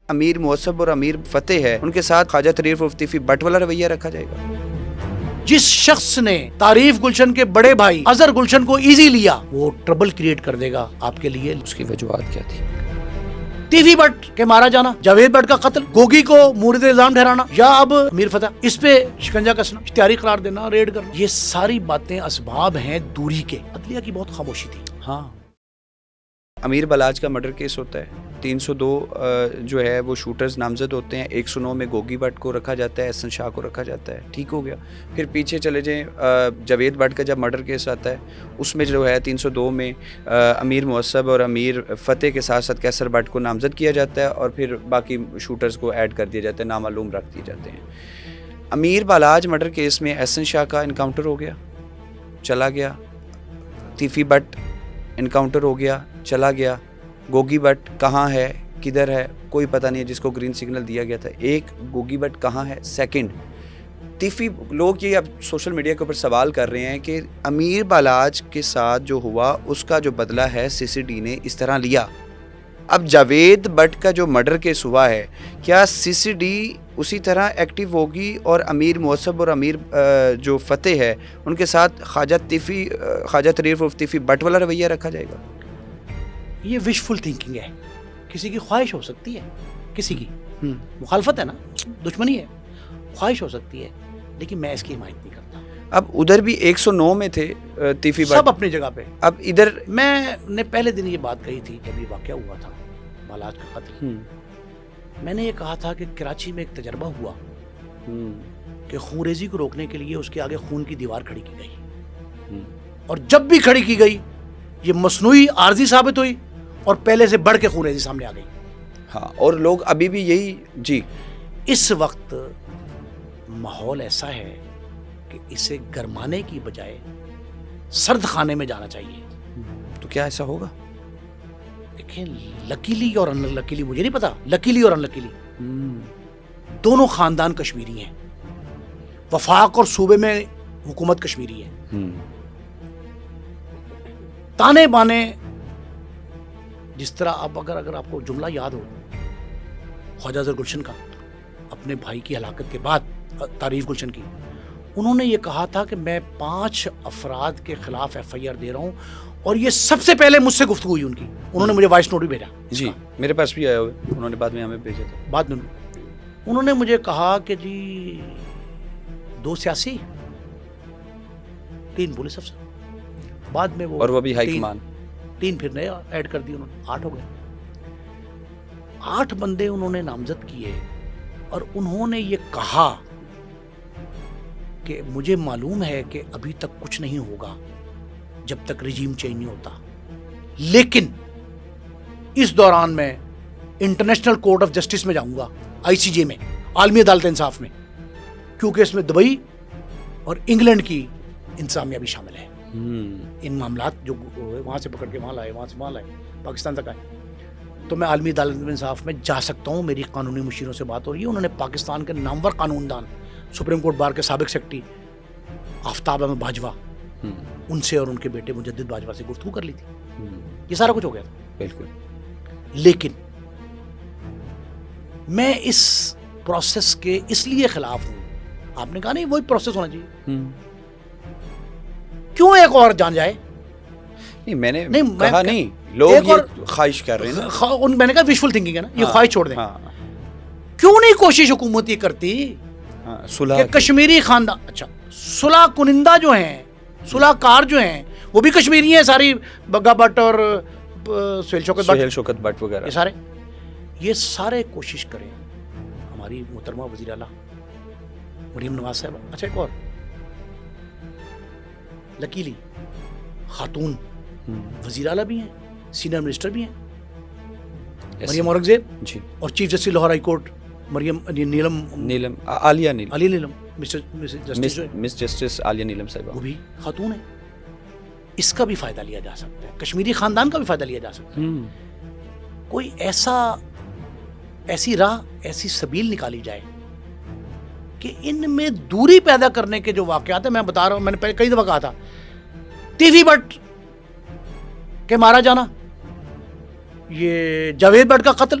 امیر موصب اور امیر فتح ہے ان کے ساتھ خواجہ طریف الطیفی بٹ والا رویہ رکھا جائے گا؟ جس شخص نے تعریف گلشن کے بڑے بھائی اظہر گلشن کو ایزی لیا وہ ٹربل کریٹ کر دے گا آپ کے لیے. اس کی وجوہات کیا تھی؟ ٹیفی بٹ کے مارا جانا، جاوید بٹ کا قتل، گوگی کو مورد الزام ٹھہرانا، یا اب امیر فتح اس پہ شکنجہ کسنا، اشتہاری قرار دینا، ریڈ کرنا، یہ ساری باتیں اسباب ہیں دوری کے. عدلیہ کی بہت خاموشی تھی. ہاں، امیر بلاج کا مرڈر کیس ہوتا ہے، 302 جو ہے وہ شوٹرز نامزد ہوتے ہیں، 109 میں گوگی بٹ کو رکھا جاتا ہے، احسن شاہ کو رکھا جاتا ہے، ٹھیک ہو گیا. پھر پیچھے چلے جائیں، جاوید بٹ کا جب مرڈر کیس آتا ہے اس میں جو ہے 302 میں امیر موصب اور امیر فتح کے ساتھ ساتھ کیسر بٹ کو نامزد کیا جاتا ہے اور پھر باقی شوٹرز کو ایڈ کر دیا جاتا ہے، نامعلوم رکھ دیے جاتے ہیں. امیر بالاج مرڈر کیس میں احسن شاہ کا انکاؤنٹر ہو گیا، چلا گیا. تیفی بٹ انکاؤنٹر ہو گیا، چلا گیا. گوگی بٹ کہاں ہے، کدھر ہے، کوئی پتہ نہیں ہے، جس کو گرین سگنل دیا گیا تھا. ایک گوگی بٹ کہاں ہے. سیکنڈ تیفی، لوگ یہ اب سوشل میڈیا کے اوپر سوال کر رہے ہیں کہ امیر بالاج کے ساتھ جو ہوا اس کا جو بدلہ ہے سی سی ڈی نے اس طرح لیا. اب جاوید بٹ کا جو مرڈر کیس ہوا ہے، کیا سی سی ڈی اسی طرح ایکٹیو ہوگی اور امیر موصب اور امیر جو فتح ہے ان کے ساتھ خواجہ طریف الطیفی بٹ والا رویہ رکھا جائے گا؟ یہ وشفل تھنکنگ ہے. کسی کی خواہش ہو سکتی ہے، کسی کی مخالفت ہے نا، دشمنی ہے، خواہش ہو سکتی ہے، لیکن میں اس کی حمایت نہیں کرتا. اب ادھر بھی 109 میں تھے تیفی بٹ، سب اپنی جگہ پہ. اب ادھر میں نے پہلے دن یہ بات کہی تھی جب یہ واقعہ ہوا تھا بالاج کا قتل. میں نے یہ کہا تھا کہ کراچی میں ایک تجربہ ہوا کہ خون ریزی کو روکنے کے لیے اس کے آگے خون کی دیوار کھڑی کی گئی، اور جب بھی کھڑی کی گئی یہ مصنوعی عارضی ثابت ہوئی اور پہلے سے بڑھ کے خون ریزی سامنے آ گئی. ہاں، اور لوگ ابھی بھی یہی جی. اس وقت ماحول ایسا ہے کہ اسے گرمانے کی بجائے سرد خانے میں جانا چاہیے. تو کیا ایسا ہوگا؟ دیکھیں، لکیلی اور ان لکیلی مجھے نہیں پتا، لکیلی اور ان لکیلی دونوں خاندان کشمیری ہیں. وفاق اور صوبے میں حکومت کشمیری ہے. تانے بانے جس طرح اب اگر آپ کو جملہ یاد ہو خواجہ اظہر گلشن کا اپنے بھائی کی ہلاکت کے بعد، تعریف گلشن کی، انہوں نے یہ کہا تھا کہ میں 5 افراد کے خلاف ایف آئی آر دے رہا ہوں، اور یہ سب سے پہلے مجھ سے گفتگو ہوئی ان کی. انہوں نے مجھے وائس نوٹ بھی بھیجا. جی میرے پاس بھی آیا ہوئے، انہوں نے بعد میں ہمیں بھیجا تھا. بعد میں انہوں نے مجھے کہا کہ جی 2 سیاسی، 3 پولیس افسر، بعد میں اور وہ بھی ہائی کمان، 3 پھر نئے ایڈ کر دی انہوں نے، 8 ہو گئے. 8 بندے انہوں نے نامزد کیے اور انہوں نے یہ کہا کہ مجھے معلوم ہے کہ ابھی تک کچھ نہیں ہوگا جب تک رجیم چینج نہیں ہوتا، لیکن اس دوران میں انٹرنیشنل کورٹ آف جسٹس میں جاؤں گا، آئی سی جے میں، عالمی عدالت انصاف میں، کیونکہ اس میں دبئی اور انگلینڈ کی انتظامیہ بھی شامل ہے. ان معاملات جو وہاں سے پکڑ کے وہاں لائے، وہاں سے وہاں لائے، پاکستان تک آئے، تو میں عالمی عدالت انصاف میں جا سکتا ہوں. میری قانونی مشیروں سے بات ہو رہی ہے. انہوں نے پاکستان کے نامور قانون دان، سپریم کورٹ بار کے سابق سیکرٹری آفتاب احمد باجوہ، ان سے اور ان کے بیٹے مجدد باجوہ سے گفتگو کر لی تھی. یہ سارا کچھ ہو گیا تھا. بالکل. لیکن میں اس پروسیس کے اس لیے خلاف ہوں. آپ نے کہا نہیں وہی پروسیس ہونا چاہیے، کیوں ایک اور جان جائے؟ نہیں، میں نے کہا نہیں، لوگ یہ خواہش کر رہے ہیں. میں نے کہا وشفل تھنکنگ ہے نا، یہ خواہش چھوڑ دیں. کیوں نہیں کوشش حکومت یہ کرتی کہ کشمیری خاندان، اچھا صلح کنندہ جو ہیں، صلح کار جو ہیں، وہ بھی کشمیری ہیں ساری، بگا بٹ اور سہیل شوکت بٹ وغیرہ، یہ سارے کوشش کریں. ہماری محترمہ وزیر اعلیٰ مریم نواز صاحبہ، اچھا ایک اور لکیلی خاتون وزیر اعلیٰ بھی ہیں، سینئر منسٹر بھی ہیں، مریم اورنگزیب جی، اور chief justice Lahore high court Maryam Aliya Neelam, miss justice Aliya Neelam صاحبہ، وہ بھی خاتون ہیں. اس کا بھی فائدہ لیا جا سکتا ہے، کشمیری خاندان کا بھی فائدہ لیا جا سکتا ہے. کوئی ایسی راہ، ایسی سبیل نکالی جائے کہ ان میں دوری پیدا کرنے کے جو واقعات ہیں. میں بتا رہا ہوں، میں نے کئی دفعہ کہا تھا، تیفی بٹ کے مارا جانا، یہ جاوید بٹ کا قتل،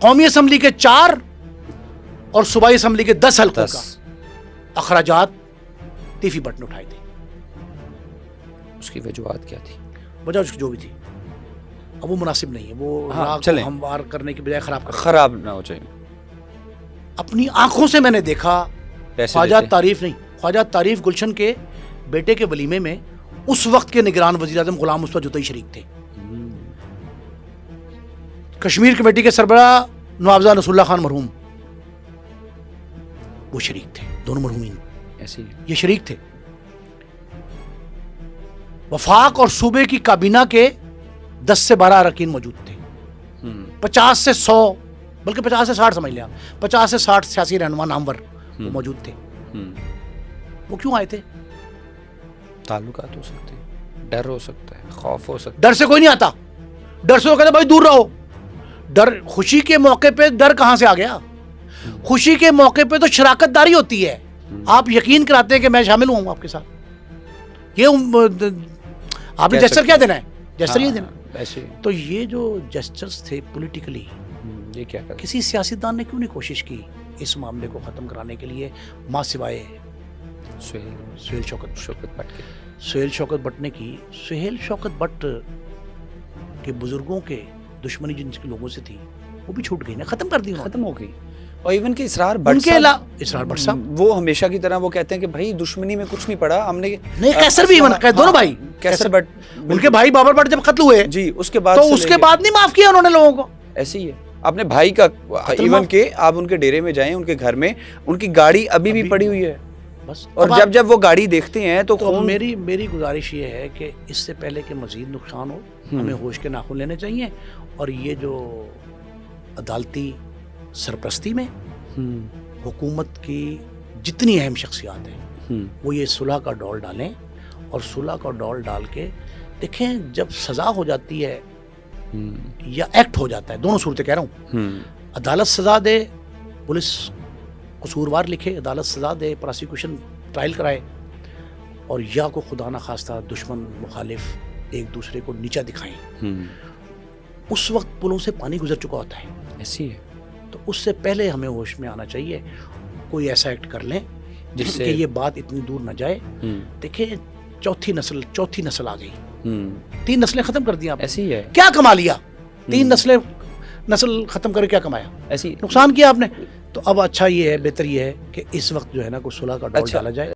قومی اسمبلی کے 4 اور صوبائی اسمبلی کے 10 حلقوں کا اخراجات تیفی بٹ نے اٹھائے تھے. اس کی وجوہات کیا تھی؟ وجہ اس کی جو بھی تھی اب وہ مناسب نہیں ہے. وہ راگ کو ہموار کرنے کی بجائے خراب نہ ہو جائے. اپنی آنکھوں سے میں نے دیکھا. خواجہ تعریف گلشن کے بیٹے کے ولیمے میں اس وقت کے نگران وزیر اعظم غلام مصطفیٰ جوتئی شریک تھے. کشمیر کمیٹی کے سربراہ نوابزہ نصر اللہ خان مرحوم وہ شریک تھے. دونوں مرحومین ایسے یہ شریک تھے. وفاق اور صوبے کی کابینہ کے 10 سے 12 اراکین موجود تھے. 50 سے 100 بلکہ 50 سے 60 سمجھ لیا 50 سے 60 سیاسی رہنما نامور وہ موجود تھے. وہ کیوں آئے تھے؟ تعلقات ہو سکتے ہیں, ڈر ہو سکتا ہے, خوف ہو سکتا ہے. ڈر سے کوئی نہیں آتا. ڈر سے وہ کہتے بھائی دور رہو. ڈر خوشی کے موقع پہ ڈر کہاں سے آ گیا؟ خوشی کے موقع پہ تو شراکت داری ہوتی ہے. آپ یقین کراتے ہیں کہ میں شامل ہوں آپ کے ساتھ. یہ آپ نے جسچر کیا دینا ہے؟ جسچر یہ دینا. تو یہ جو جسچرز تھے پولیٹیکلی یہ کیا کسی سیاستدان نے کیوں نہیں کوشش کی اس معاملے کو ختم کرانے کے لیے ماں سوائے سہیل شوکت بٹ نے کی. سہیل شوکت بٹ کے بزرگوں کے دشمنی جن کے لوگوں سے تھی وہ بھی چھوٹ گئی نا, ختم کر دی, ختم ہو گئی. اور ایون کہ اسرار بٹ صاحب وہ ہمیشہ کی طرح وہ کہتے ہیں کہ بھائی دشمنی میں کچھ نہیں پڑا ہم نے. نہیں کیسر بھی دونوں بھائی کیسر بٹ ان کے بھائی بابر بٹ جب قتل ہوئے جی اس کے بعد تو اس کے بعد نہیں معاف کیا انہوں نے لوگوں کو. ایسے ہی ہے اپنے بھائی کا. ایون کہ آپ ان کے ڈیرے میں جائیں ان کے گھر میں ان کی گاڑی ابھی بھی پڑی ہوئی ہے بس. اور جب وہ گاڑی دیکھتے ہیں تو میری گزارش یہ ہے کہ اس سے پہلے کہ مزید نقصان ہو ہمیں ہوش کے ناخن لینے چاہیے. اور یہ جو عدالتی سرپرستی میں حکومت کی جتنی اہم شخصیات ہیں وہ یہ صلح کا ڈول ڈالیں. اور صلح کا ڈول ڈال کے دیکھیں جب سزا ہو جاتی ہے یا ایکٹ ہو جاتا ہے, دونوں صورتیں کہہ رہا ہوں, عدالت سزا دے, پولیس قصوروار لکھے, عدالت سزا دے, پراسیکیوشن ٹرائل کرائے, اور یا کو خدا نہ خواستہ دشمن مخالف ایک دوسرے کو نیچا دکھائیں, اس وقت پلوں سے پانی گزر چکا ہوتا ہے. ایسی ہے تو اس سے پہلے ہمیں ہوش میں آنا چاہیے, کوئی ایسا ایکٹ کر لیں جس سے یہ بات اتنی دور نہ جائے. دیکھیں چوتھی نسل آ گئی, 3 نسلیں ختم کر دی آپ. ایسی ہے کیا کما لیا؟ 3 نسل ختم کر کے کیا کمایا؟ ایسی نقصان کیا آپ نے. تو اب اچھا یہ ہے, بہتر یہ ہے کہ اس وقت جو ہے نا کوئی صلح کا ڈول ڈالا جائے.